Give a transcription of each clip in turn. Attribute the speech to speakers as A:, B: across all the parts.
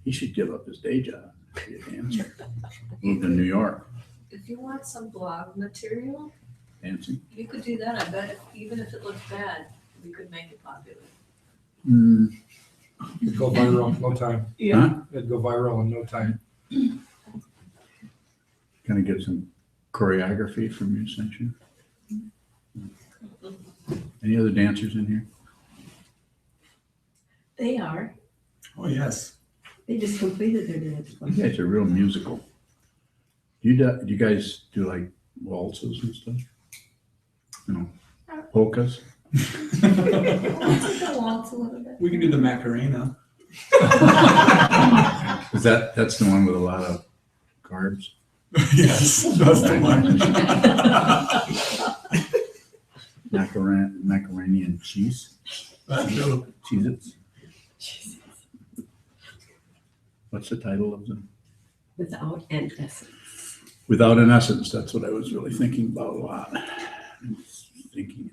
A: He should give up his day job. Be a dancer. Move to New York,
B: If you want some blog material,
A: dancing.
B: you could do that. I bet even if it looks bad, we could make it popular.
C: It'd go viral in no time.
A: Huh?
C: It'd go viral in no time.
A: Gonna get some choreography from you, Century. Any other dancers in here?
D: They are.
E: Oh, yes.
D: They just completed their dance.
A: You guys are real musical. Do you guys do like waltzes and stuff? You know, polkas?
B: Go waltz a little bit.
E: We can do the Macarena.
A: Is that's the one with a lot of carbs?
E: Yes, that's the one.
A: Macaroni and cheese?
E: That's true.
A: Cheez-Its? What's the title of them?
D: Without an essence.
A: Without an essence, that's what I was really thinking about a lot. Thinking.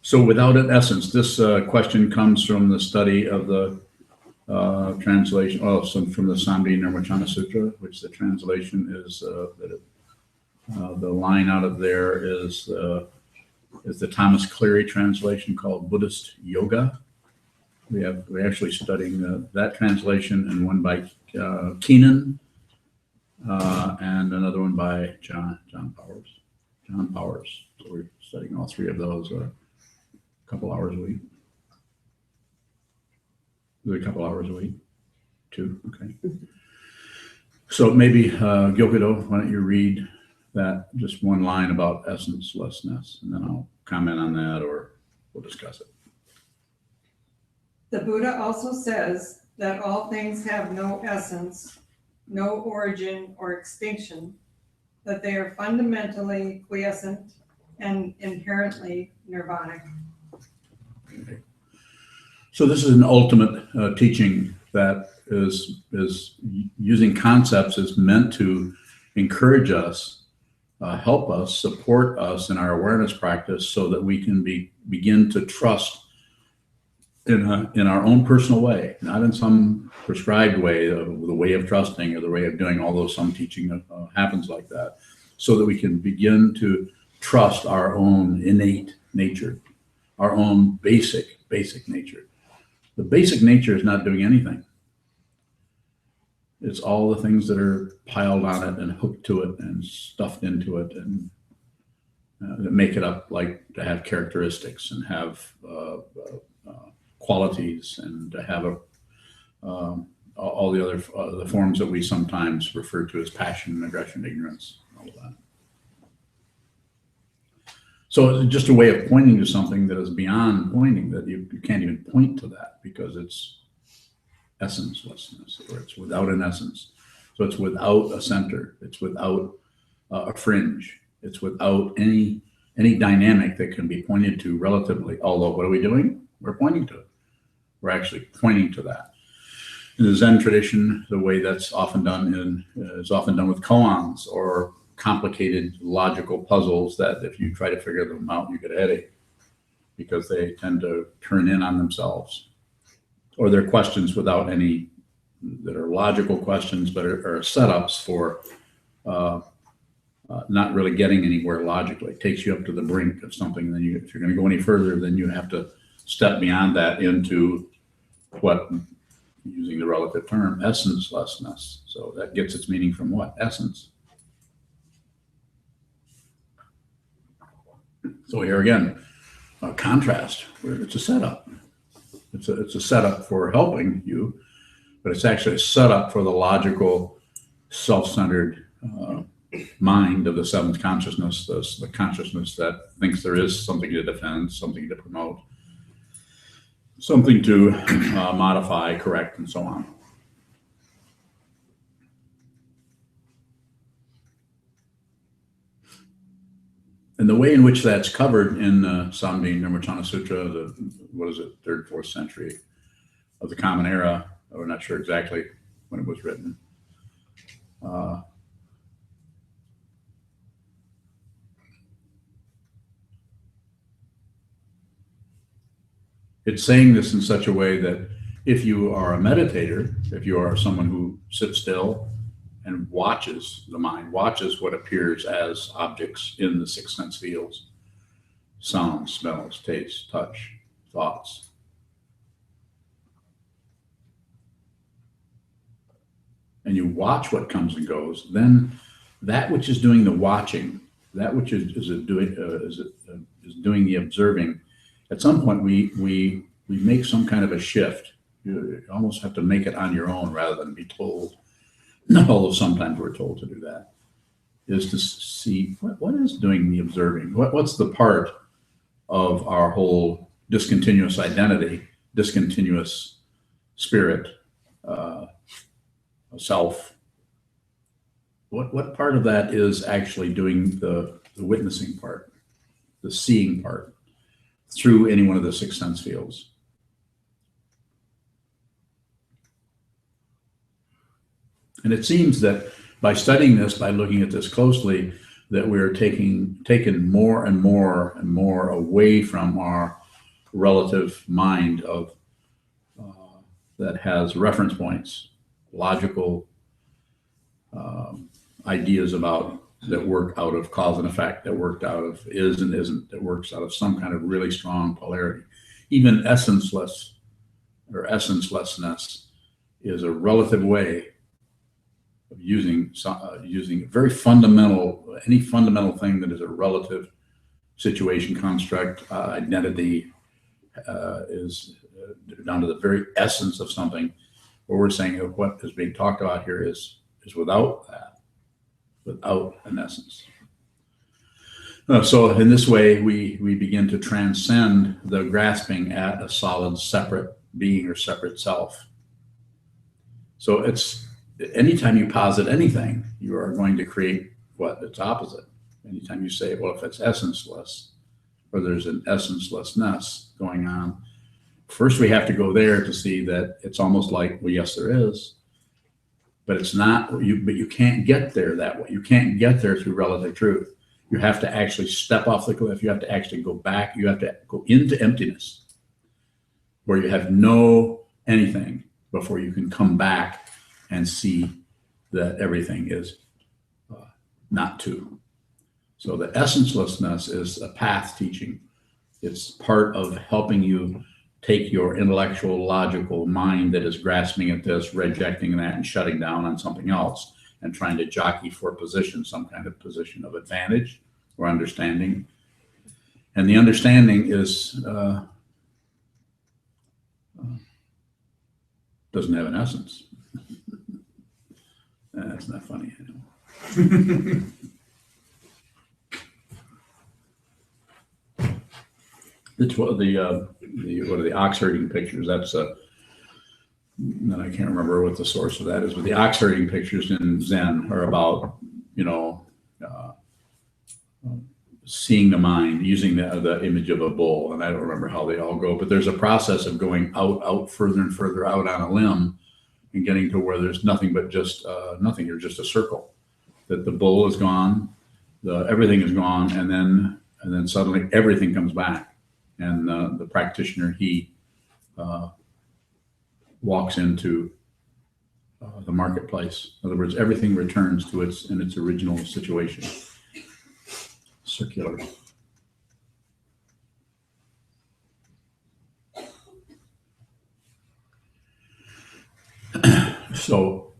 A: So without an essence, this question comes from the study of the translation, from the Samdi Nirvana Sutra, which the translation is, the line out of there is the Thomas Cleary translation called Buddhist Yoga. We're actually studying that translation, and one by Keenan, and another one by John Powers. So we're studying all three of those a couple hours a week. Is it a couple hours a week? 2, okay. So maybe Gyokido, why don't you read that, just one line about essencelessness, and then I'll comment on that, or we'll discuss it.
F: The Buddha also says that all things have no essence, no origin or extinction, that they are fundamentally quiescent and inherently nirvanic.
A: Okay. So this is an ultimate teaching that is using concepts is meant to encourage us, help us, support us in our awareness practice, so that we can begin to trust in our own personal way, not in some prescribed way, the way of trusting or the way of doing, although some teaching happens like that, so that we can begin to trust our own innate nature, our own basic nature. The basic nature is not doing anything. It's all the things that are piled on it and hooked to it and stuffed into it, and that make it up, like to have characteristics and have qualities, and to have all the other the forms that we sometimes refer to as passion, aggression, ignorance, all of that. So it's just a way of pointing to something that is beyond pointing, that you can't even point to that, because it's essencelessness, or it's without an essence. So it's without a center. It's without a fringe. It's without any dynamic that can be pointed to relatively. Although, what are we doing? We're pointing to it. We're actually pointing to that. In the Zen tradition, the way that's often done is often done with koans, or complicated logical puzzles that if you try to figure them out, you get a headache, because they tend to turn in on themselves, or they're questions without any, that are logical questions, but are setups for not really getting anywhere logically. It takes you up to the brink of something, and then if you're going to go any further, then you have to step beyond that into what, using the relative term, essencelessness. So that gets its meaning from what? Essence. So here again, a contrast, where it's a setup. It's a setup for helping you, but it's actually a setup for the logical, self-centered mind of the seventh consciousness, the consciousness that thinks there is something to defend, something to promote, something to modify, correct, and so on. And the way in which that's covered in the Samdi Nirvana Sutra, what is it, 3rd, 4th century of the Common Era, we're not sure exactly when it was written. It's saying this in such a way that If you are a meditator, if you are someone who sits still and watches the mind, watches what appears as objects in the six sense fields, sounds, smells, tastes, touch, thoughts. And you watch what comes and goes, then that which is doing the watching, that which is doing the observing, at some point we make some kind of a shift. You almost have to make it on your own rather than be told, although sometimes we're told to do that, is to see what is doing the observing. What's the part of our whole discontinuous identity, discontinuous spirit, self. What part of that is actually doing the witnessing part, the seeing part, through any one of the six sense fields? And it seems that by studying this, by looking at this closely, that we're taken more and more and more away from our relative mind of that has reference points, logical ideas about that work out of cause and effect, that worked out of is and isn't, that works out of some kind of really strong polarity. Even essenceless or essencelessness is a relative way of using very fundamental, any fundamental thing that is a relative situation, construct, identity, is down to the very essence of something. What we're saying, what is being talked about here is without that, without an essence. So in this way, we begin to transcend the grasping at a solid, separate being or separate self. So it's anytime you posit anything, you are going to create what? Its opposite. Anytime you say, well, if it's essenceless, or there's an essencelessness going on, first we have to go there to see that it's almost like, well, yes, there is, but it's not. But you can't get there that way. You can't get there through relative truth. You have to actually step off the cliff. You have to actually go back. You have to go into emptiness, where you have no anything, before you can come back and see that everything is not two. So the essencelessness is a path teaching. It's part of helping you take your intellectual, logical mind that is grasping at this, rejecting that, and shutting down on something else, and trying to jockey for position, some kind of position of advantage or understanding. And the understanding is doesn't have an essence. That's not funny, I know. It's what are the ox herding pictures? That's and I can't remember what the source of that is, but the ox herding pictures in Zen are about, seeing the mind, using the image of a bull, and I don't remember how they all go, but there's a process of going out further and further out on a limb and getting to where there's nothing but just nothing. You're just a circle. That the bull is gone, everything is gone, and then suddenly everything comes back, and the practitioner he walks into the marketplace. In other words, everything returns to its original situation. Circular. So,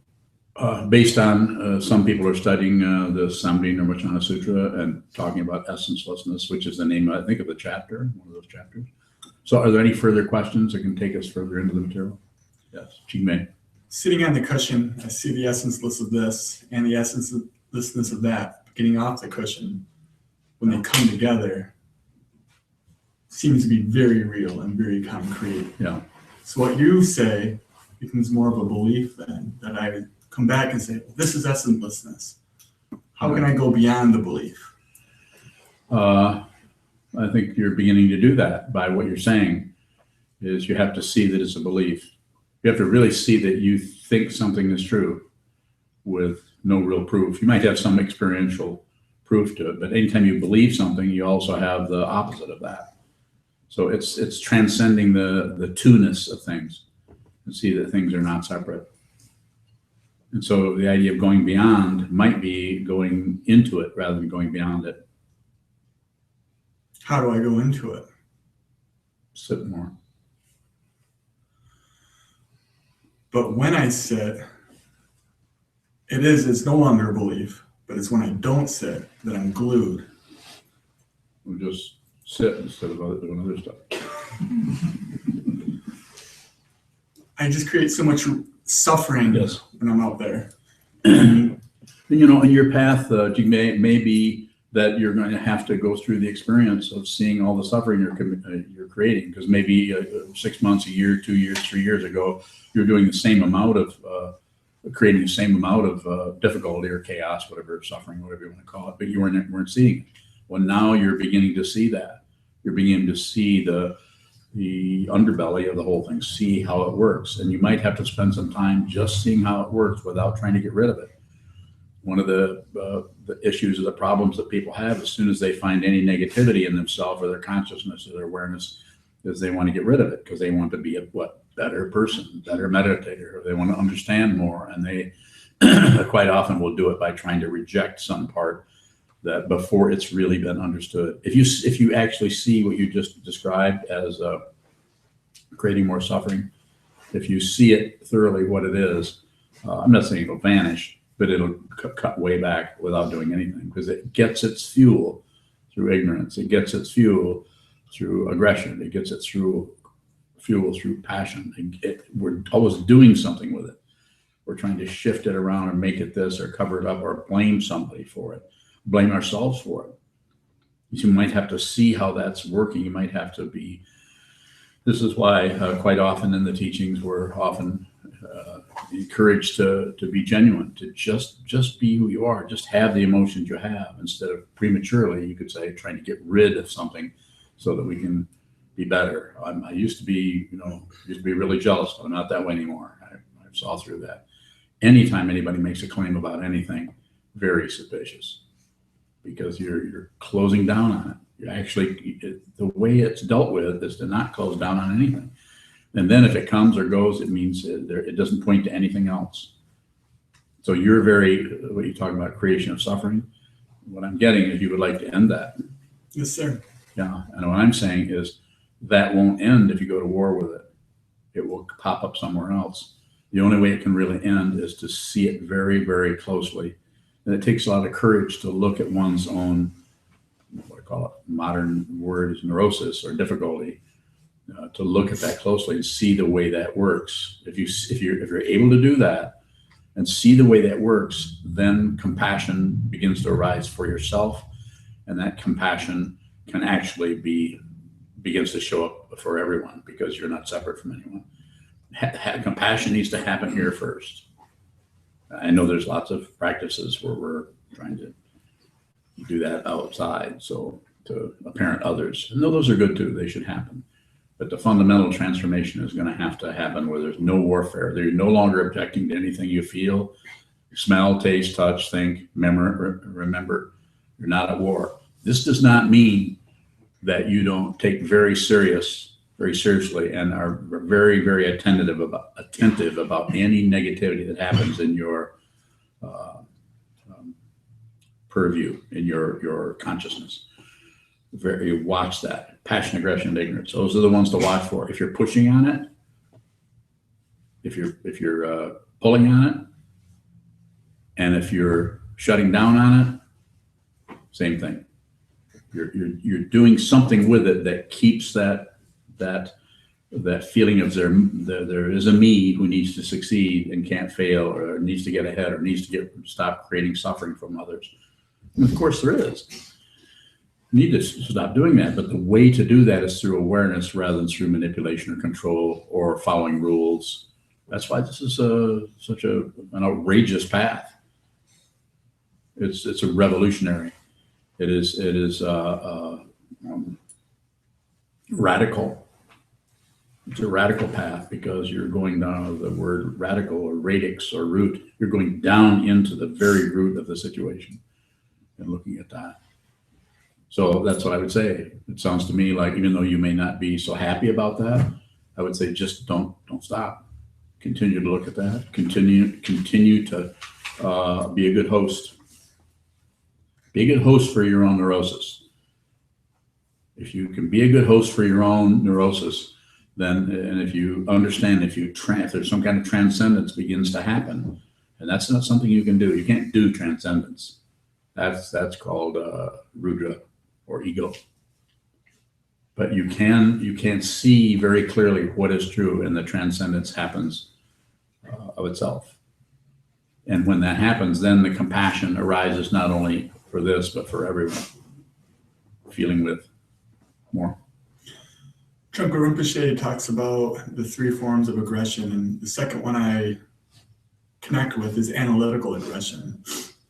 A: based on some people are studying the Samdhi Nirvana Sutra and talking about essencelessness, which is the name, I think, of the chapter, one of those chapters. So, are there any further questions that can take us further into the material? Yes, Jigme.
E: Sitting on the cushion, I see the essenceless of this and the essencelessness of that. Getting off the cushion, when they come together, seems to be very real and very concrete.
A: Yeah.
E: So what you say becomes more of a belief then, that I come back and say, this is essencelessness. How can I go beyond the belief?
A: I think you're beginning to do that by what you're saying, is you have to see that it's a belief. You have to really see that you think something is true with no real proof. You might have some experiential proof to it, but anytime you believe something, you also have the opposite of that. So it's transcending the two-ness of things. and see that things are not separate. And so the idea of going beyond might be going into it rather than going beyond it.
E: How do I go into it?
A: Sit more.
E: But when I sit, it's no longer a belief, but it's when I don't sit that I'm glued.
A: We'll just sit instead of doing other stuff.
E: I just create so much suffering
A: Yes.
E: when I'm out there.
A: You know, in your path, you may be that you're going to have to go through the experience of seeing all the suffering you're creating, because maybe 6 months, a year, 2 years, 3 years ago, you're doing the same amount of creating the same amount of difficulty or chaos, whatever, suffering, whatever you want to call it, but you weren't seeing it. Well, now you're beginning to see that. You're beginning to see the underbelly of the whole thing, see how it works, and you might have to spend some time just seeing how it works without trying to get rid of it. One of the issues or the problems that people have as soon as they find any negativity in themselves or their consciousness or their awareness is they want to get rid of it because they want to be a better person, better meditator, or they want to understand more. And they quite often will do it by trying to reject some part that before it's really been understood. If you actually see what you just described as creating more suffering, if you see it thoroughly what it is, I'm not saying it'll vanish, but it'll cut way back without doing anything, because it gets its fuel through ignorance. It gets its fuel through aggression. It gets its fuel through passion. We're always doing something with it. We're trying to shift it around or make it this or cover it up or blame somebody for it, blame ourselves for it. You might have to see how that's working. You might have to be, this is why quite often in the teachings we're often encouraged to be genuine, to just be who you are, just have the emotions you have, instead of prematurely, you could say, trying to get rid of something so that we can be better. I used to be really jealous, but I'm not that way anymore. I saw through that. Anytime anybody makes a claim about anything, very suspicious, because you're closing down on it. You actually, the way it's dealt with is to not close down on anything. And then if it comes or goes, it means it doesn't point to anything else. So you're what you talk about, creation of suffering. What I'm getting is you would like to end that.
E: Yes, sir.
A: Yeah. And what I'm saying is that won't end if you go to war with it. It will pop up somewhere else. The only way it can really end is to see it very, very closely. And it takes a lot of courage to look at one's own, what I call it, modern word is neurosis or difficulty. To look at that closely and see the way that works. If you're able to do that and see the way that works, then compassion begins to arise for yourself, and that compassion can actually begins to show up for everyone, because you're not separate from anyone. Compassion needs to happen here first. I know there's lots of practices where we're trying to do that outside, so to apparent others. No, those are good too. They should happen. But the fundamental transformation is going to happen where there's no warfare. You're no longer objecting to anything you feel, smell, taste, touch, think, remember. You're not at war. This does not mean that you don't take very seriously and are very, very attentive about any negativity that happens in your purview, in your consciousness. You watch that. Passion, aggression, and ignorance. Those are the ones to watch for. If you're pushing on it, if you're pulling on it, and if you're shutting down on it, same thing. You're doing something with it that keeps that feeling of there is a me who needs to succeed and can't fail, or needs to get ahead, or needs to stop creating suffering from others. And of course there is. Need to stop doing that, but the way to do that is through awareness rather than through manipulation or control or following rules. That's why this is such an outrageous path. It's a revolutionary. It is radical. It's a radical path, because you're going down the word radical or radix or root. You're going down into the very root of the situation and looking at that. So that's what I would say. It sounds to me like, even though you may not be so happy about that, I would say just don't stop. Continue to look at that. Continue to be a good host. Be a good host for your own neurosis. If you can be a good host for your own neurosis, then, and if you understand, if there's some kind of transcendence begins to happen, and that's not something you can do. You can't do transcendence. That's called Rudra or ego. But you can see very clearly what is true, and the transcendence happens of itself. And when that happens, then the compassion arises not only for this, but for everyone. Feeling with more.
E: Trungpa Rinpoche talks about the 3 forms of aggression, and the second one I connect with is analytical aggression.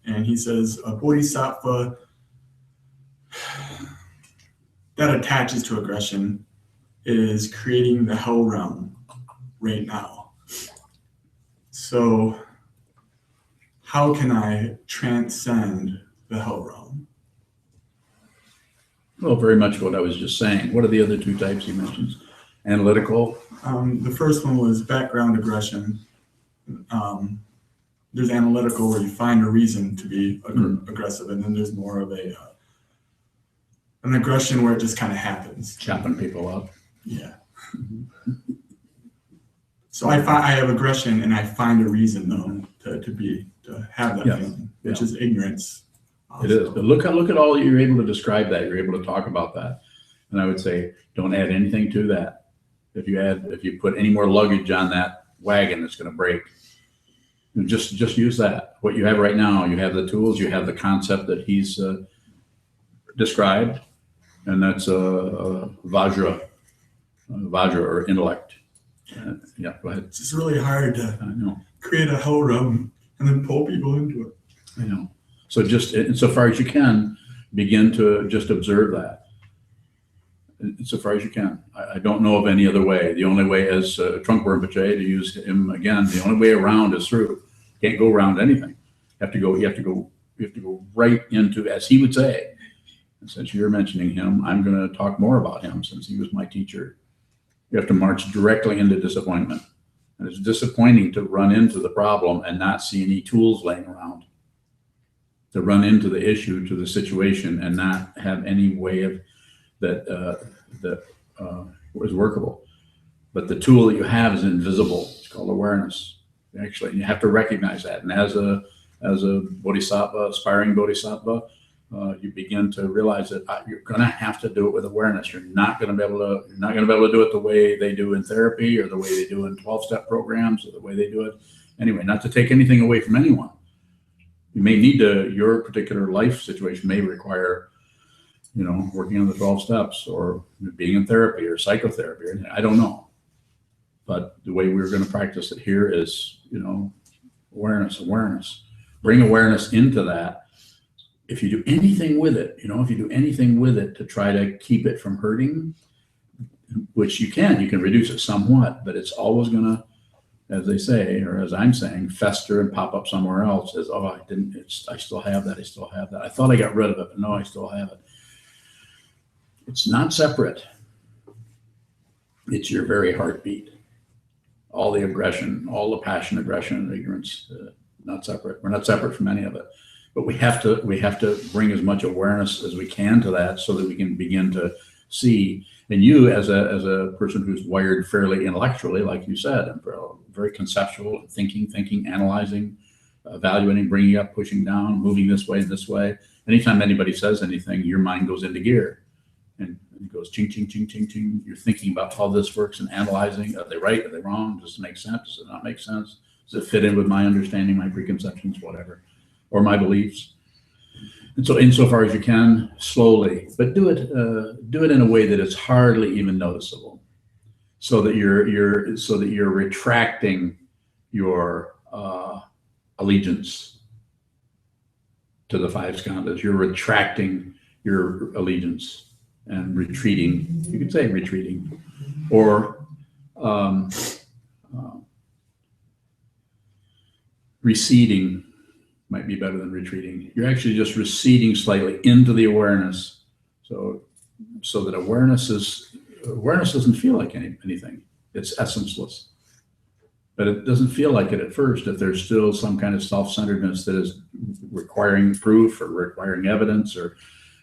E: And he says a bodhisattva that attaches to aggression is creating the hell realm right now. So how can I transcend the hell realm?
A: Well, very much what I was just saying. What are the other 2 types he mentions? Analytical.
E: The first one was background aggression. There's analytical, where you find a reason to be aggressive, and then there's more of an aggression where it just kind of happens.
A: Chopping people up.
E: Yeah. So I have aggression, and I find a reason though to have that feeling, which is ignorance.
A: It is. But look at all you're able to describe that. You're able to talk about that. And I would say, don't add anything to that. If you put any more luggage on that wagon, it's going to break. And just use that. What you have right now, you have the tools, you have the concept that he's described, and that's Vajra or intellect. Yeah, go ahead.
E: It's just really hard
A: I
E: to
A: know.
E: create a hell realm and then pull people into it.
A: I know. So just insofar as you can, begin to just observe that. Insofar as you can. I don't know of any other way. The only way, as Trungpa Rinpoche, to use him again, the only way around is through. You can't go around anything. You have to go right into, as he would say. And since you're mentioning him, I'm going to talk more about him since he was my teacher. You have to march directly into disappointment. And it's disappointing to run into the problem and not see any tools laying around. To run into the issue, to the situation, and not have any way of that is workable. But the tool that you have is invisible. It's called awareness. Actually, you have to recognize that. And as a bodhisattva, aspiring bodhisattva, you begin to realize that you're going to have to do it with awareness. You're not going to be able to do it the way they do in therapy, or the way they do in 12-step programs, or the way they do it anyway. Not to take anything away from anyone. You may need to, your particular life situation may require, working on the 12 steps, or being in therapy or psychotherapy. I don't know. But the way we're going to practice it here is, awareness. Bring awareness into that. If you do anything with it, to try to keep it from hurting, which you can reduce it somewhat, but it's always going to, as they say, or as I'm saying, fester and pop up somewhere else. As, I still have that. I thought I got rid of it, but no, I still have it. It's not separate. It's your very heartbeat. All the aggression, all the passion, aggression, and ignorance, not separate. We're not separate from any of it. But we have to bring as much awareness as we can to that, so that we can begin to see. And you, as a person who's wired fairly intellectually, like you said, and very conceptual, thinking, analyzing, evaluating, bringing up, pushing down, moving this way, this way. Anytime anybody says anything, your mind goes into gear. And it goes ching, ching, ching, ching, ching. You're thinking about how this works and analyzing. Are they right? Are they wrong? Does it make sense? Does it not make sense? Does it fit in with my understanding, my preconceptions, whatever, or my beliefs? And so, insofar as you can, slowly, but do it in a way that is hardly even noticeable, so that you're retracting your allegiance to the 5 skandhas. You're retracting your allegiance and retreating. You could say retreating, or receding. Might be better than retreating. You're actually just receding slightly into the awareness, so that awareness doesn't feel like anything. It's essenceless. But it doesn't feel like it at first if there's still some kind of self-centeredness that is requiring proof or requiring evidence, or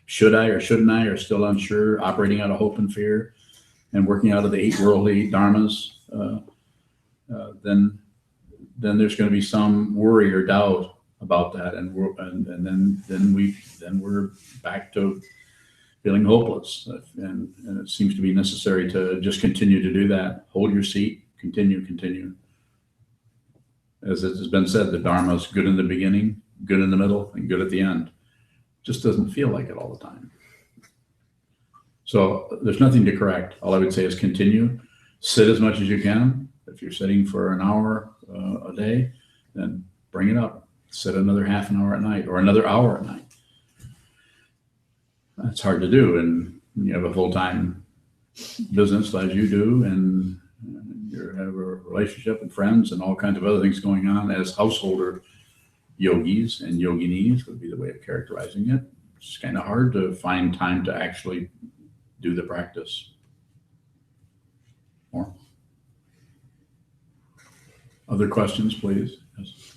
A: should I or shouldn't I, or still unsure, operating out of hope and fear and working out of the 8 worldly dharmas, then there's going to be some worry or doubt about that, and then we're back to feeling hopeless, and it seems to be necessary to just continue to do that. Hold your seat, continue. As it has been said, the Dharma is good in the beginning, good in the middle, and good at the end. Just doesn't feel like it all the time. So there's nothing to correct. All I would say is continue. Sit as much as you can. If you're sitting for an hour a day, then bring it up. Sit another half an hour at night, or another hour at night. That's hard to do, and you have a full-time business as you do, and you have a relationship and friends and all kinds of other things going on as householder yogis and yoginis would be the way of characterizing it. It's kind of hard to find time to actually do the practice. More? Other questions, please? Yes.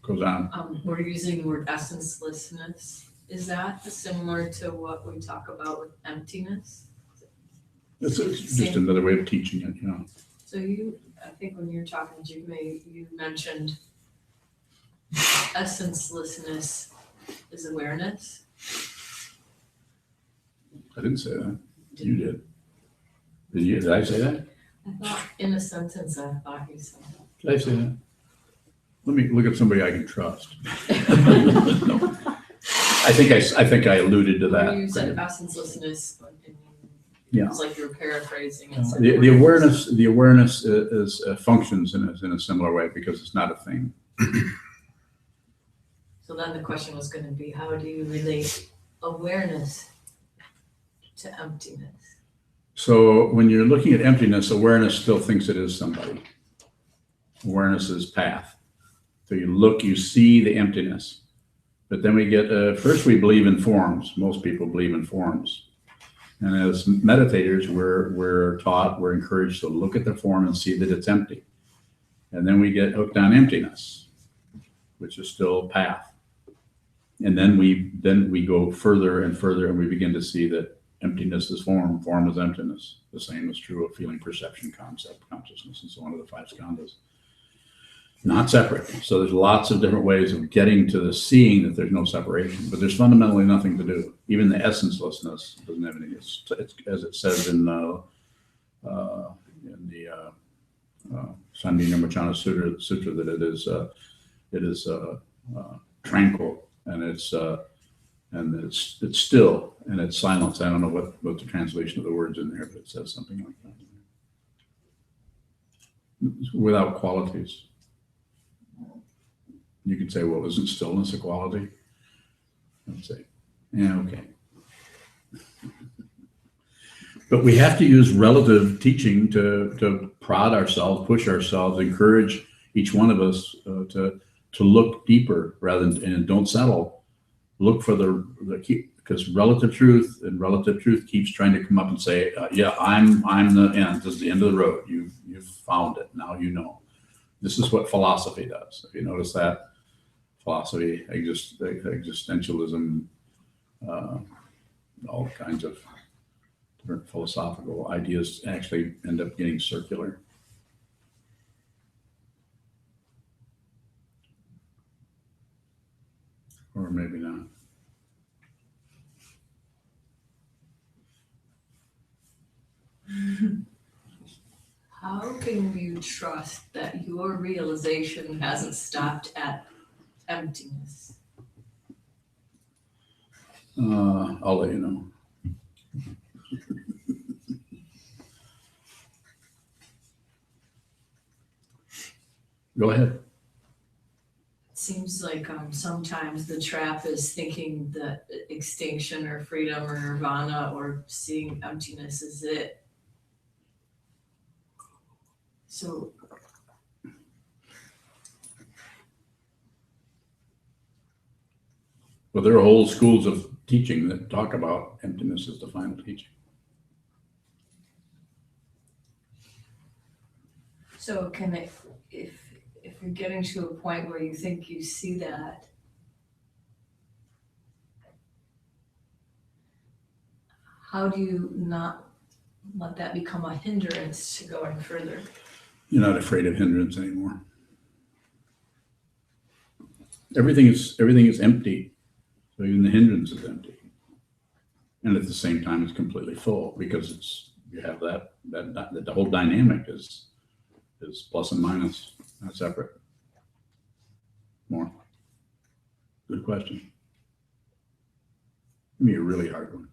A: Goes on.
B: We're using the word essencelessness. Is that similar to what we talk about with emptiness?
A: It's just another way of teaching it, you know.
B: So I think when you were talking to Jigme, you mentioned essencelessness is awareness.
A: I didn't say that. You did. Did I say that?
B: I thought in a sentence, I thought you said that.
A: Did I say that? Let me look at somebody I can trust. No. I think I alluded to that.
B: You said essencelessness, and
A: Yeah.
B: it's like you're paraphrasing it.
A: The awareness is functions in a similar way because it's not a thing.
B: So then the question was going to be, how do you relate awareness to emptiness?
A: So when you're looking at emptiness, awareness still thinks it is somebody. Awareness is path. So you see the emptiness. But then we get, first we believe in forms. Most people believe in forms. And as meditators, we're encouraged to look at the form and see that it's empty. And then we get hooked on emptiness, which is still path. And then we go further and further, and we begin to see that emptiness is form, form is emptiness. The same is true of feeling, perception, concept, consciousness, and so on to the 5 skandhas. Not separate. So there's lots of different ways of getting to the seeing that there's no separation, but there's fundamentally nothing to do. Even the essencelessness doesn't have any. It's as it says in the Sandi Nirmachana Sutra that it is tranquil, and it's still, and it's silence. I don't know what the translation of the words in there, but it says something like that. It's without qualities. You could say, well, isn't stillness a quality? I'd say, yeah, okay. But we have to use relative teaching to prod ourselves, push ourselves, encourage each one of us to look deeper rather than, and don't settle. Look for the key, because relative truth keeps trying to come up and say, yeah, I'm the end. This is the end of the road. You've found it. Now you know. This is what philosophy does. If you notice that, philosophy, existentialism, all kinds of different philosophical ideas actually end up getting circular. Or maybe not.
B: How can you trust that your realization hasn't stopped at emptiness?
A: I'll let you know. Go ahead.
B: It seems like sometimes the trap is thinking that extinction or freedom or nirvana or seeing emptiness is it. So
A: Well, there are whole schools of teaching that talk about emptiness as the final teaching.
B: So can it, if you're getting to a point where you think you see that, how do you not let that become a hindrance to going further?
A: You're not afraid of hindrance anymore. Everything is empty. So even the hindrance is empty. And at the same time, it's completely full because you have that the whole dynamic is plus and minus, not separate. More. Good question. Give me a really hard one.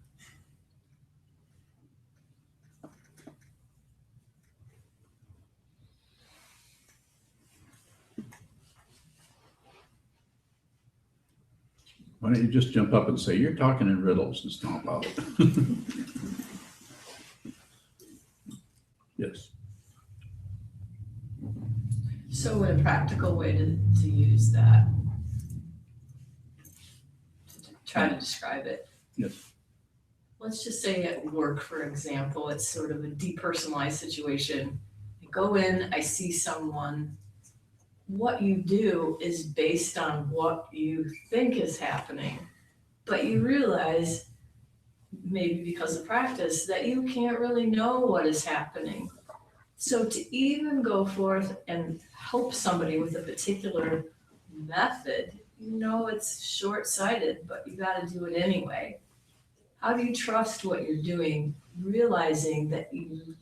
A: Why don't you just jump up and say, you're talking in riddles and stomp out. Yes.
B: So a practical way to use that, to try to describe it.
A: Yes.
B: Let's just say at work, for example, it's sort of a depersonalized situation. I go in, I see someone. What you do is based on what you think is happening, but you realize, maybe because of practice, that you can't really know what is happening. So to even go forth and help somebody with a particular method, it's short-sighted, but you got to do it anyway. How do you trust what you're doing, realizing that you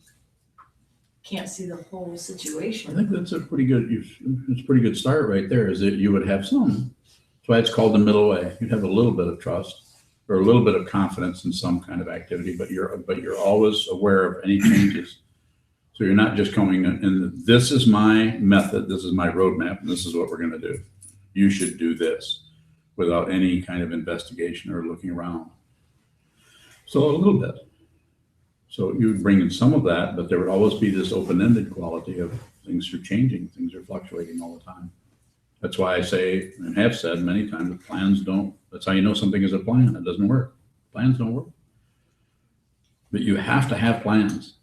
B: can't see the whole
A: I
B: situation?
A: think that's a pretty good start right there, is that you would have some. That's why it's called the middle way. You'd have a little bit of trust or a little bit of confidence in some kind of activity, but you're always aware of any changes. So you're not just coming in, this is my method, this is my roadmap, and this is what we're going to do. You should do this without any kind of investigation or looking around. So a little bit. So you would bring in some of that, but there would always be this open-ended quality of things are changing, things are fluctuating all the time. That's why I say, and have said many times, that plans don't, that's how you know something is a plan. It doesn't work. Plans don't work. But you have to have plans.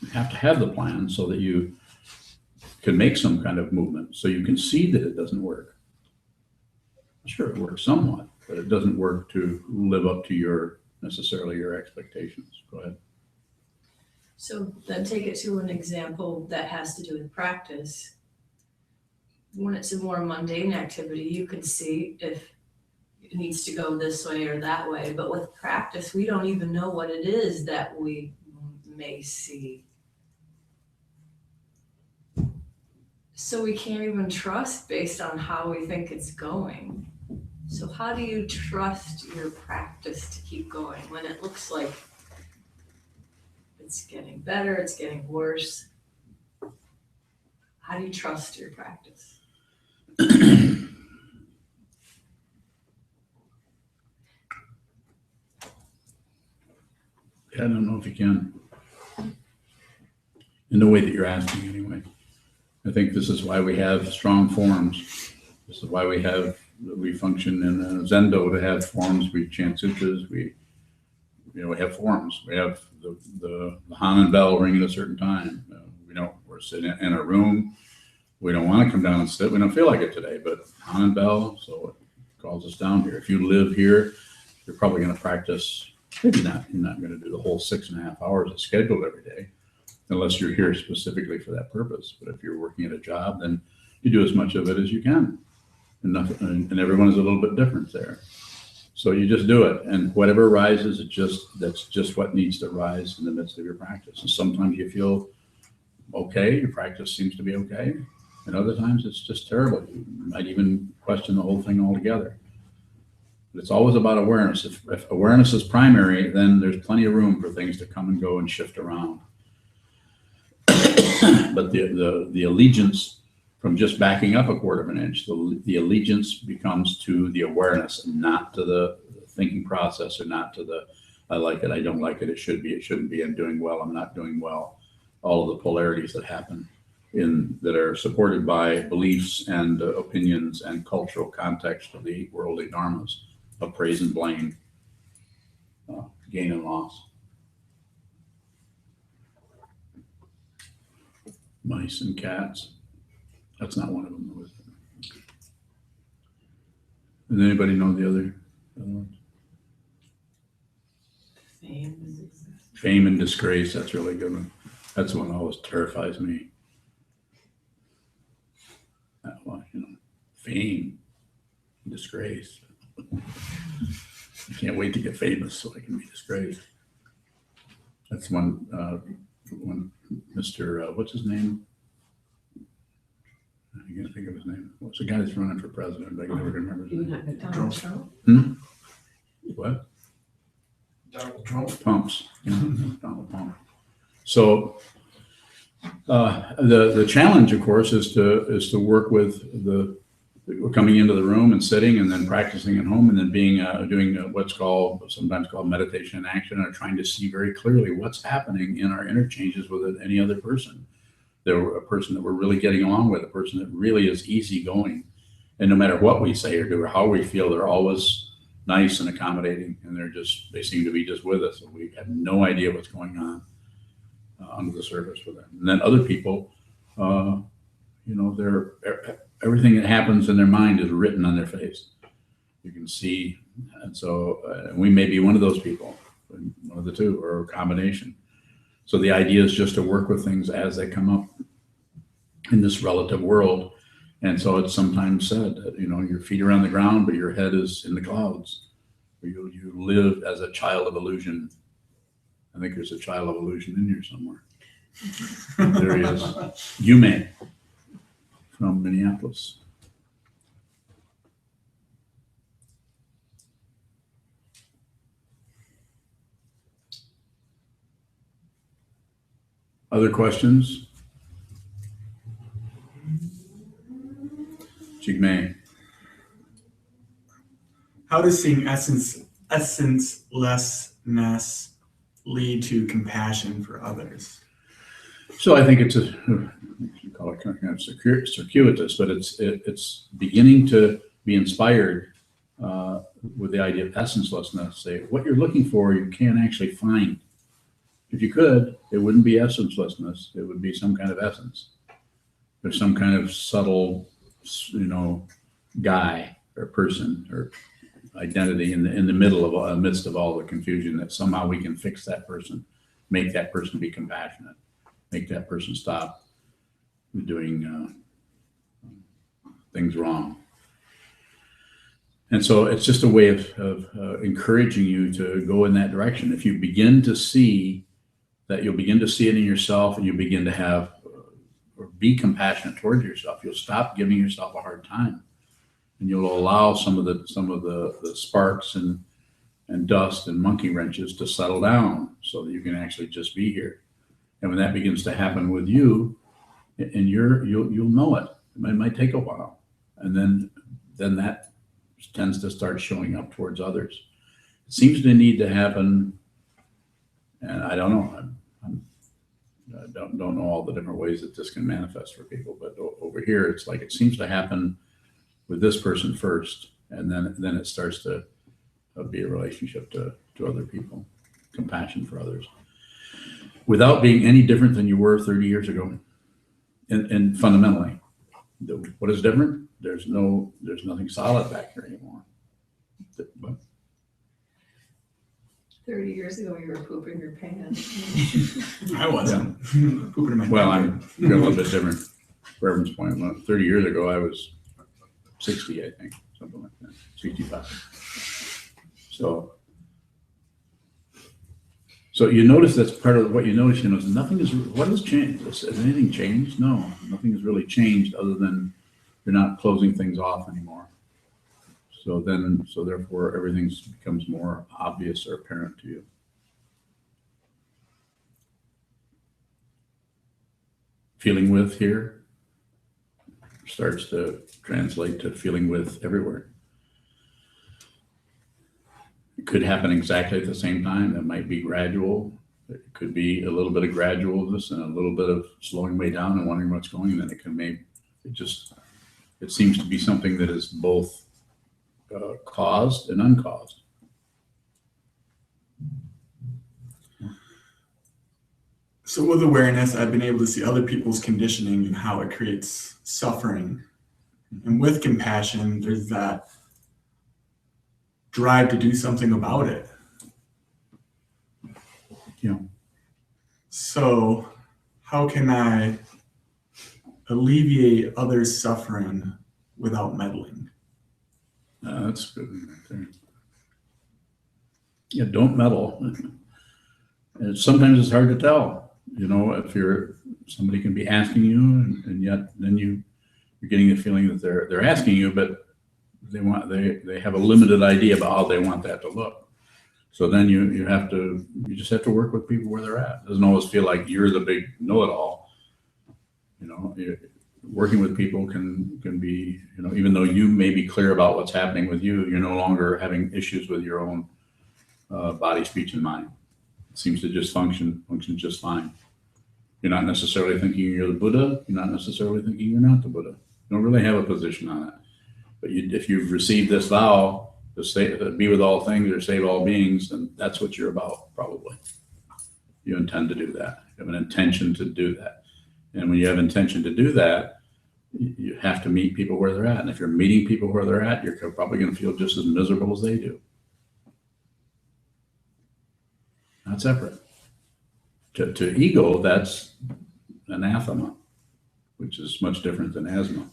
A: You have to have the plan so that you can make some kind of movement, so you can see that it doesn't work. Sure, it works somewhat, but it doesn't work to live up to necessarily your expectations. Go ahead.
B: So then take it to an example that has to do with practice. When it's a more mundane activity, you can see if it needs to go this way or that way. But with practice, we don't even know what it is that we may see. So we can't even trust based on how we think it's going. So how do you trust your practice to keep going when it looks like it's getting better, it's getting worse? How do you trust your practice?
A: I don't know if you can. In the way that you're asking, anyway. I think this is why we have strong forms. This is why we function in Zendo to have forms. We chant sutras. We have forms. We have the Hanan bell ring at a certain time. We're sitting in a room. We don't want to come down and sit. We don't feel like it today, but Hanan bell, so it calls us down here. If you live here, you're probably going to practice. Maybe not. You're not going to do the whole 6.5 hours that's scheduled every day, unless you're here specifically for that purpose. But if you're working at a job, then you do as much of it as you can. And everyone is a little bit different there. So you just do it. And whatever arises, that's just what needs to rise in the midst of your practice. And sometimes you feel okay, your practice seems to be okay. And other times it's just terrible. You might even question the whole thing altogether. But it's always about awareness. If awareness is primary, then there's plenty of room for things to come and go and shift around. But the allegiance from just backing up 1/4 inch, the allegiance becomes to the awareness and not to the thinking process, or not to the I like it, I don't like it, it should be, it shouldn't be, I'm doing well, I'm not doing well. All of the polarities that happen that are supported by beliefs and opinions and cultural context of the worldly dharmas of praise and blame, gain and loss. mice and cats. That's not one of them, though, is it? Does anybody know the other ones? Fame and disgrace, that's a really good one. That's the one that always terrifies me. That one, fame, and disgrace. I can't wait to get famous so I can be disgraced. That's one Mr. What's his name? I can't think of his name. What's the guy that's running for president? I can never remember his
D: You're
A: name.
D: not gonna
B: Donald
D: talk.
B: Trump?
A: What?
C: Donald Trump.
A: Pumps. Donald Pump. So the challenge, of course, is to work with the coming into the room and sitting and then practicing at home and then doing what's sometimes called meditation in action, or trying to see very clearly what's happening in our interchanges with any other person. They're a person that we're really getting along with, a person that really is easygoing, and no matter what we say or do or how we feel, they're always nice and accommodating, and they seem to be just with us, and we have no idea what's going on under the surface with them. And then other people, they're everything that happens in their mind is written on their face. You can see, and so we may be one of those people, one of the two, or a combination. So the idea is just to work with things as they come up in this relative world. And so it's sometimes said that, your feet are on the ground, but your head is in the clouds. You live as a child of illusion. I think there's a child of illusion in here somewhere. There he is. Yume from Minneapolis. Other questions? Jigme.
E: How does seeing essencelessness lead to compassion for others?
A: So I think it's you call it kind of circuitous, but it's beginning to be inspired with the idea of essencelessness. Say what you're looking for, you can't actually find. If you could, it wouldn't be essencelessness. It would be some kind of essence. There's some kind of subtle, guy or person or identity in the midst of all the confusion, that somehow we can fix that person, make that person be compassionate, make that person stop doing things wrong. And so it's just a way of encouraging you to go in that direction. If you begin to see that, you'll begin to see it in yourself, and you begin to have or be compassionate towards yourself. You'll stop giving yourself a hard time, and you'll allow some of the sparks and dust and monkey wrenches to settle down, so that you can actually just be here. And when that begins to happen with you, and you'll know it. It might take a while, and then that tends to start showing up towards others. It seems to need to happen, and I don't know. I don't know all the different ways that this can manifest for people, but over here, it's like it seems to happen with this person first, and then it starts to be a relationship to other people, compassion for others, without being any different than you were 30 years ago. And fundamentally, what is different? There's nothing solid back here anymore. But
B: 30 years ago, you were pooping your pants.
E: I wasn't. Pooping in my
A: well,
E: pants.
A: I'm a little bit different. Reverend's point. 30 years ago, I was 60, I think, something like that, 65. So you notice that's part of what you notice. What has changed? Has anything changed? No, nothing has really changed, other than you're not closing things off anymore. So therefore, everything becomes more obvious or apparent to you. Feeling with here starts to translate to feeling with everywhere. It could happen exactly at the same time. It might be gradual. It could be a little bit of gradualness and a little bit of slowing way down and wondering what's going. And then it seems to be something that is both caused and uncaused.
E: So with awareness, I've been able to see other people's conditioning and how it creates suffering. And with compassion, there's that drive to do something about it.
A: Yeah.
E: So how can I alleviate others' suffering without meddling?
A: That's good. Right there. Yeah, don't meddle. And sometimes it's hard to tell. You know, if somebody can be asking you, and yet then you're getting the feeling that they're asking you, but they have a limited idea about how they want that to look. So then you just have to work with people where they're at. It doesn't always feel like you're the big know-it-all. You know, working with people can be, you know, even though you may be clear about what's happening with you, you're no longer having issues with your own body, speech, and mind. It seems to just function just fine. You're not necessarily thinking you're the Buddha. You're not necessarily thinking you're not the Buddha. You don't really have a position on it. But if you've received this vow to be with all things or save all beings, then that's what you're about, probably. You intend to do that. You have an intention to do that. And when you have intention to do that, you have to meet people where they're at. And if you're meeting people where they're at, you're probably going to feel just as miserable as they do. Not separate. To ego, that's anathema, which is much different than asthma.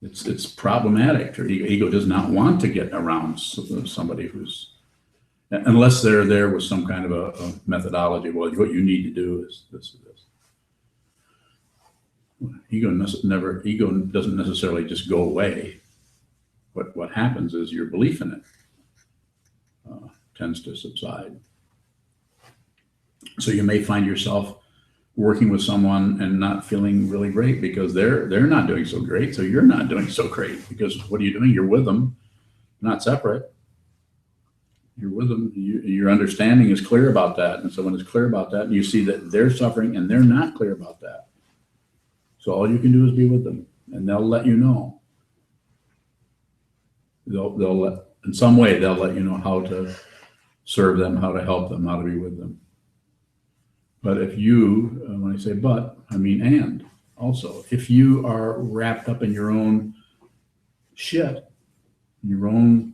A: It's problematic. Ego does not want to get around somebody who's, unless they're there with some kind of a methodology. Well, what you need to do is this or this. Ego doesn't necessarily just go away. What happens is your belief in it tends to subside. So you may find yourself working with someone and not feeling really great because they're not doing so great. So you're not doing so great because what are you doing? You're with them, not separate. You're with them. Your understanding is clear about that. And so when it's clear about that, you see that they're suffering and they're not clear about that. So all you can do is be with them, and they'll let you know. In some way, they'll let you know how to serve them, how to help them, how to be with them. But if you, when I say but, I mean and also. If you are wrapped up in your own shit, your own,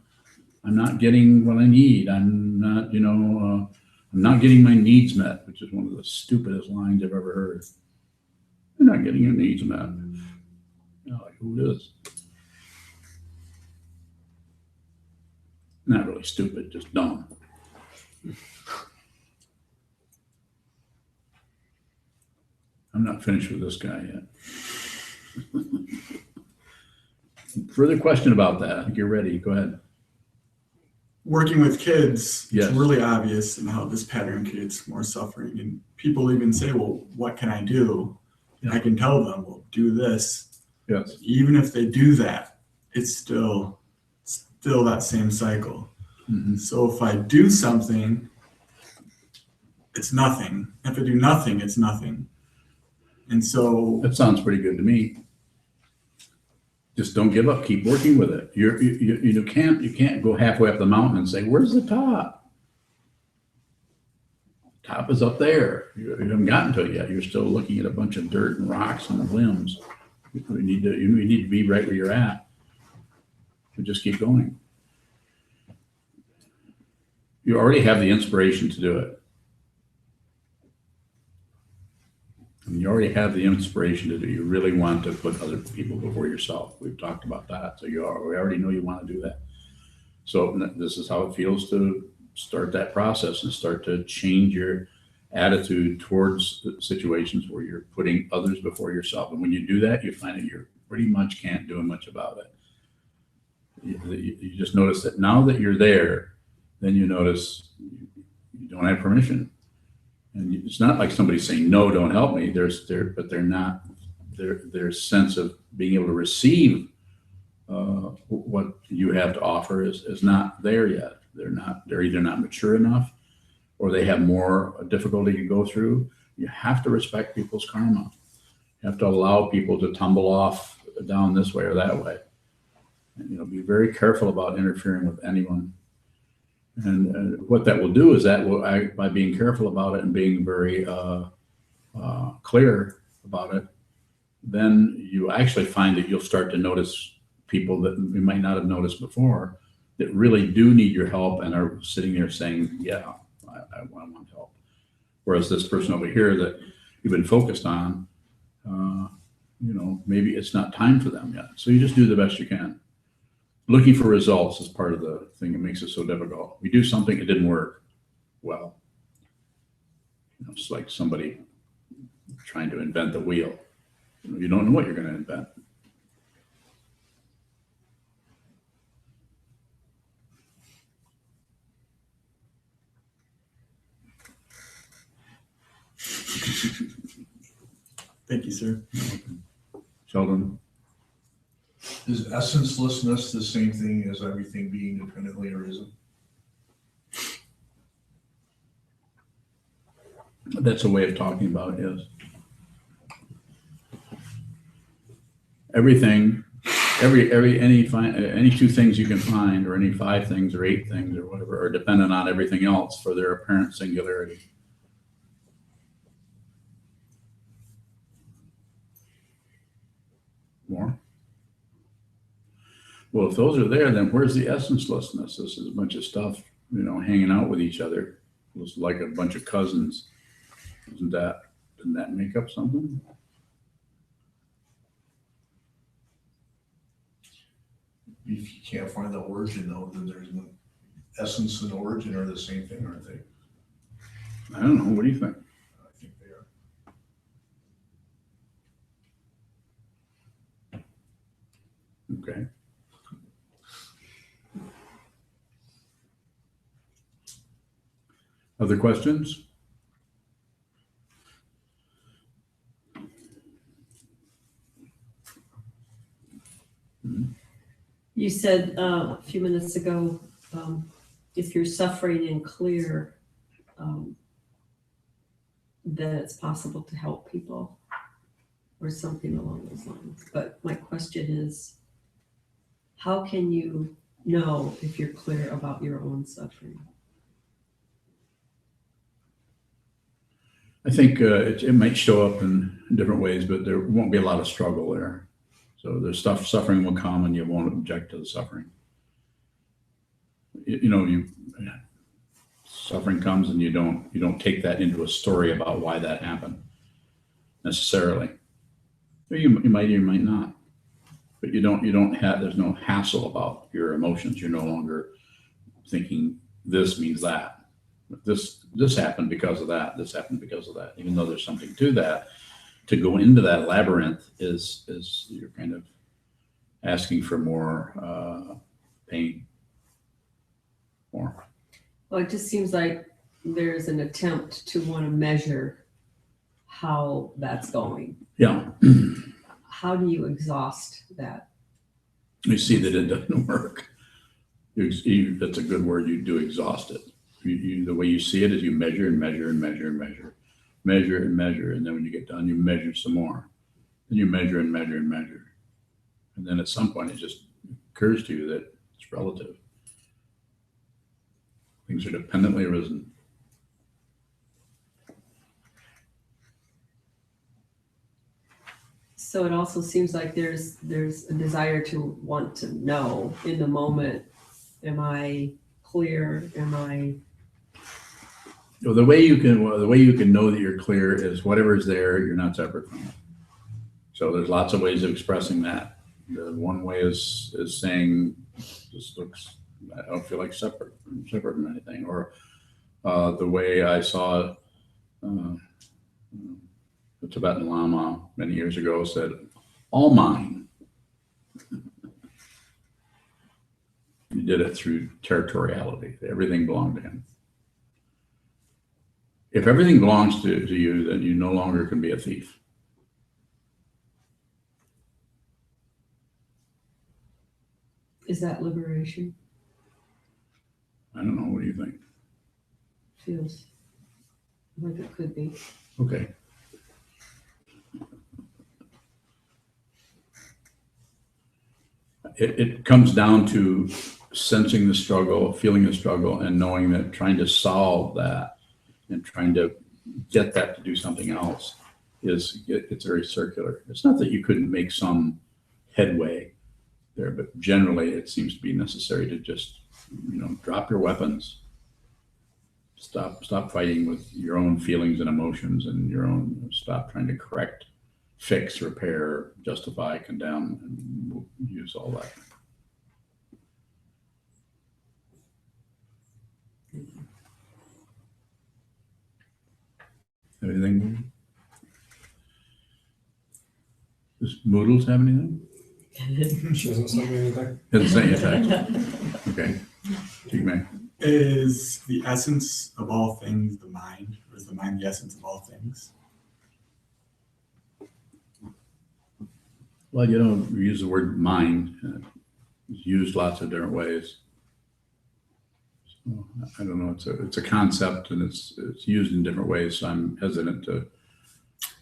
A: I'm not getting what I need, I'm not, I'm not getting my needs met, which is one of the stupidest lines I've ever heard. You're not getting your needs met. Like, who is? Not really stupid, just dumb. I'm not finished with this guy yet. Further question about that? I think you're ready. Go ahead.
E: Working with kids,
A: Yes.
E: It's really obvious in how this pattern creates more suffering. And people even say, well, what can I do?
A: Yeah.
E: I can tell them, well, do this.
A: Yes.
E: Even if they do that, it's still that same cycle.
A: Mm-hmm.
E: So if I do something, it's nothing. If I do nothing, it's nothing. And so
A: That sounds pretty good to me. Just don't give up. Keep working with it. You can't go halfway up the mountain and say, "Where's the top?" Top is up there. You haven't gotten to it yet. You're still looking at a bunch of dirt and rocks and limbs. You need to be right where you're at. So just keep going. You already have the inspiration to do it. And you already have the inspiration to do. You really want to put other people before yourself. We've talked about that. So we already know you want to do that. So this is how it feels to start that process and start to change your attitude towards situations where you're putting others before yourself. And when you do that, you find that you pretty much can't do much about it. You just notice that now that you're there, then you notice you don't have permission. And it's not like somebody's saying, no, don't help me. Their sense of being able to receive what you have to offer is not there yet. They're either not mature enough or they have more difficulty to go through. You have to respect people's karma. You have to allow people to tumble off down this way or that way. And, be very careful about interfering with anyone. And what that will do is that will, by being careful about it and being very clear about it, then you actually find that you'll start to notice people that you might not have noticed before that really do need your help and are sitting there saying, yeah, I want help. Whereas this person over here that you've been focused on, maybe it's not time for them yet. So you just do the best you can. Looking for results is part of the thing that makes it so difficult. We do something, it didn't work. Well, it's like somebody trying to invent the wheel. You don't know what you're going to invent.
E: Thank you, sir.
A: Sheldon?
C: Is essencelessness the same thing as everything being independently arisen?
A: That's a way of talking about it, yes. Everything, any two things you can find, or any 5 things or 8 things or whatever, are dependent on everything else for their apparent singularity. More? Well, if those are there, then where's the essencelessness? This is a bunch of stuff, hanging out with each other. It's like a bunch of cousins. Didn't that make up something?
C: If you can't find the origin, though, then there's no essence and origin are the same thing, aren't they?
A: I don't know. What do you think?
C: I think they are.
A: Okay. Other questions?
D: You said a few minutes ago, if you're suffering and clear, that it's possible to help people or something along those lines. But my question is, how can you know if you're clear about your own suffering?
A: I think it might show up in different ways, but there won't be a lot of struggle there. So there's suffering will come and you won't object to the suffering. Suffering comes and you don't take that into a story about why that happened necessarily. You might or you might not, but there's no hassle about your emotions. You're no longer thinking this means that. This happened because of that. This happened because of that. Even though there's something to that, to go into that labyrinth is you're kind of asking for more pain. More.
D: Well, it just seems like there's an attempt to want to measure how that's going.
A: Yeah.
D: How do you exhaust that?
A: You see that it doesn't work. That's a good word. You do exhaust it. The way you see it is you measure and measure and measure and measure. Measure and measure, and then when you get done, you measure some more. Then you measure and measure and measure. And then at some point, it just occurs to you that it's relative. Things are dependently arisen.
D: So it also seems like there's a desire to want to know in the moment, am I clear? Am I?
A: So the way you can know that you're clear is whatever is there, you're not separate from it. So there's lots of ways of expressing that. The one way is saying, this looks, I don't feel like separate from anything. Or the way I saw the Tibetan Lama many years ago said, all mine. He did it through territoriality. Everything belonged to him. If everything belongs to you, then you no longer can be a thief.
D: Is that liberation?
A: I don't know. What do you think?
D: Feels like it could be.
A: Okay. It comes down to sensing the struggle, feeling the struggle, and knowing that trying to solve that and trying to get that to do something else it's very circular. It's not that you couldn't make some headway there, but generally it seems to be necessary to just, drop your weapons. Stop fighting with your own feelings and emotions and stop trying to correct, fix, repair, justify, condemn, and use all that. Anything? Does Moodles have anything?
G: She hasn't sent me anything.
A: Hasn't sent you a text. Okay. You may.
E: Is the essence of all things the mind, or is the mind the essence of all things?
A: Well, we use the word mind. It's used lots of different ways. So, I don't know. It's a concept, and it's used in different ways. So I'm hesitant to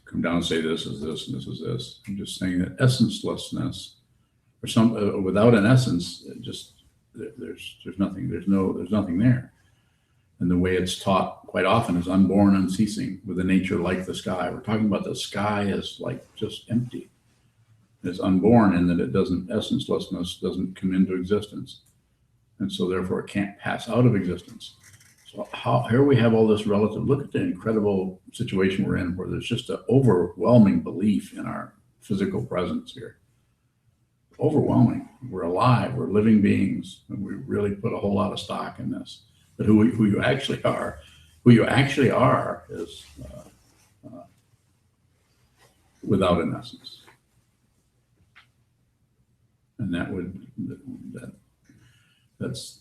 A: come down and say this is this and this is this. I'm just saying that essencelessness, or without an essence, there's nothing. There's nothing there. And the way it's taught quite often is unborn, unceasing, with a nature like the sky. We're talking about the sky as like just empty. It's unborn in that essencelessness doesn't come into existence. And so therefore it can't pass out of existence. So here we have all this relative, look at the incredible situation we're in where there's just an overwhelming belief in our physical presence here. Overwhelming. We're alive, we're living beings, and we really put a whole lot of stock in this. But who you actually are is without an essence. And that's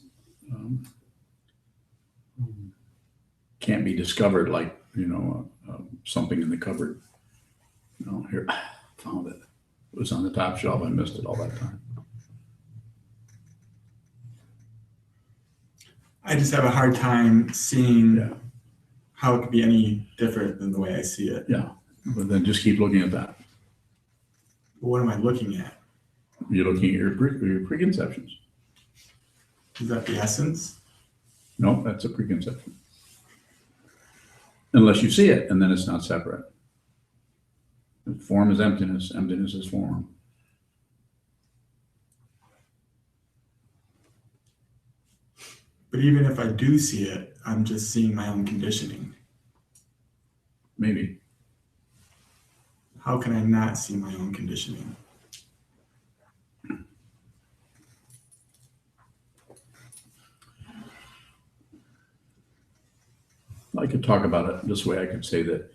A: can't be discovered like something in the cupboard. Here, found it. It was on the top shelf. I missed it all that time.
E: I just have a hard time seeing how it could be any different than the way I see it.
A: Yeah, but then just keep looking at that.
E: But what am I looking at?
A: You're looking at your preconceptions.
E: Is that the essence?
A: No, that's a preconception. Unless you see it, and then it's not separate. Form is emptiness. Emptiness is form.
E: But even if I do see it, I'm just seeing my own conditioning.
A: Maybe.
E: How can I not see my own conditioning?
A: I could talk about it this way. I could say that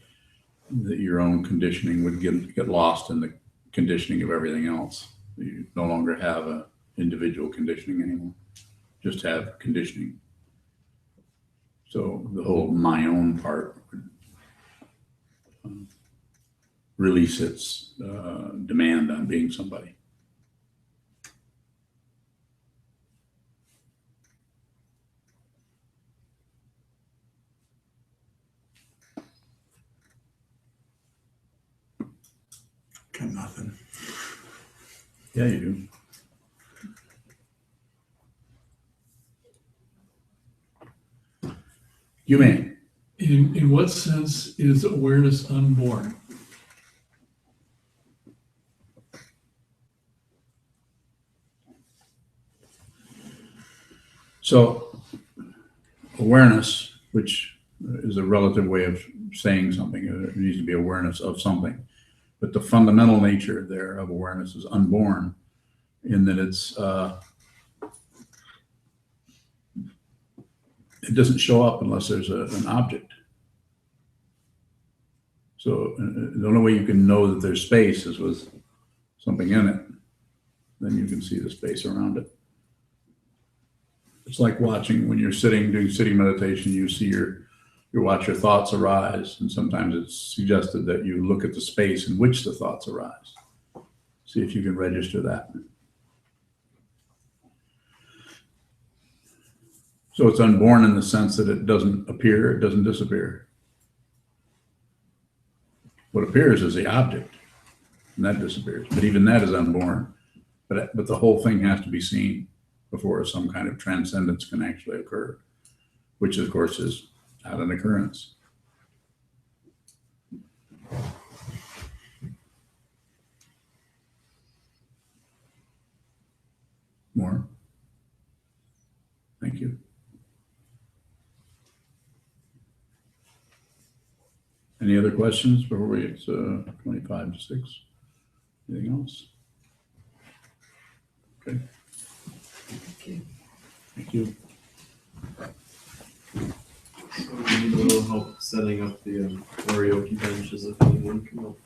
A: your own conditioning would get lost in the conditioning of everything else. You no longer have an individual conditioning anymore. Just have conditioning. So the whole my own part would release its demand on being somebody.
E: Got nothing.
A: Yeah, you do. You may.
H: In what sense is awareness unborn?
A: So awareness, which is a relative way of saying something, there needs to be awareness of something. But the fundamental nature there of awareness is unborn in that it doesn't show up unless there's an object. So the only way you can know that there's space is with something in it. Then you can see the space around it. It's like watching when you're doing sitting meditation, you see you watch your thoughts arise. And sometimes it's suggested that you look at the space in which the thoughts arise. See if you can register that. So it's unborn in the sense that it doesn't appear, it doesn't disappear. What appears is the object, and that disappears. But even that is unborn. But the whole thing has to be seen. before some kind of transcendence can actually occur, which of course is not an occurrence. More? Thank you. Any other questions before we get to 25 to 6? Anything else? Okay.
D: Thank you.
A: Thank you.
I: So we need a little help setting up the karaoke benches if anyone can help.